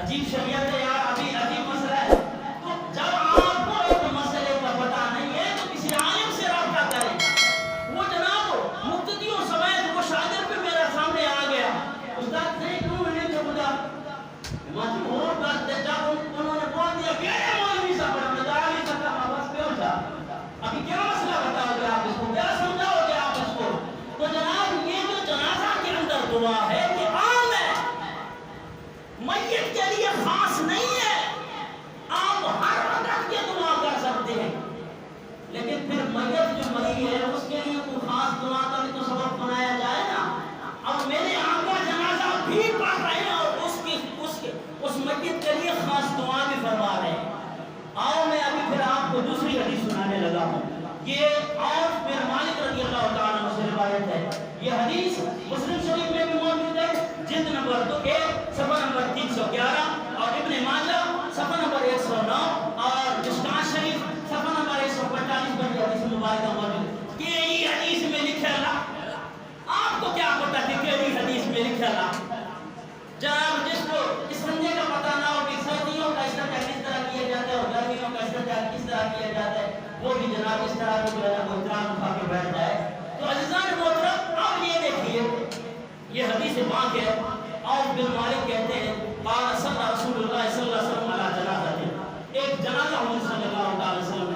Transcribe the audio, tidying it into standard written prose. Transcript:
عجیب شریعت ہے یار، ابھی عجیب مسئلہ ہے۔ تو جب آپ کو ایک مسئلے کا پتہ نہیں ہے تو کسی عالم سے رابطہ کریں۔ وہ جناب مقتدیوں سمیت وہ شاگرد پہ میرا سامنے آ گیا، استاد سے کیوں نہیں تھے خدا مجبور کر دے، جب انہوں نے بول دیا کہ اے مولوی صاحب نے بتا نہیں سکتا بس کیوں تھا، ابھی کیا مسئلہ بتاؤ گے آپ اس کو، کیا سمجھاؤ گے آپ اس کو؟ تو جناب یہ جو جنازہ کے اندر دعا ہے یہ عام ہے، میت کے لیے خاص نہیں ہے، آپ ہر وقت یہ دعا کر سکتے ہیں، لیکن پھر میت جو مری ہے اس کے لیے کوئی خاص دعا کا بھی تو سبب بنایا جائے نا۔ اب میرے آقا جنازہ بھی پڑھ رہے ہیں اور اس میت کے لیے خاص دعا بھی فرما رہے ہیں۔ آؤ میں ابھی پھر آپ کو دوسری حدیث سنانے لگا ہوں، یہ عوف بن مالک رضی اللہ تعالیٰ عنہ سے روایت ہے۔ یہ حدیث مسلم شریف میں بھی موجود ہے، جلد نمبر 2 صفحہ نمبر 311، اور ابن ماجہ صفحہ نمبر 109، اور مشکاۃ شریف صفحہ نمبر 145 پر یہ حدیث مبارکہ موجود ہے۔ کہ یہ حدیث میں لکھا لا، آپ کو کیا پتا کہ یہ حدیث میں لکھا لا؟ جناب جس کو اس بندے کا پتہ نہ ہو کہ سردیوں کا استعمال کس طرح کیا جاتا ہے اور گرمیوں کا استعمال کس طرح کیا جاتا ہے، وہ بھی جناب اس طرح جو ہے وہ احترام اٹھا کے بیٹھ جائے۔ تو عزیزان محترم اب یہ دیکھیے، یہ حدیث پاک ہے، عوف بن مالک کہتے ہیں قال صلی رسول اللہ صلی اللہ علیہ وسلم علی جنازہ، ایک جنازہ حضور صلی اللہ علیہ وسلم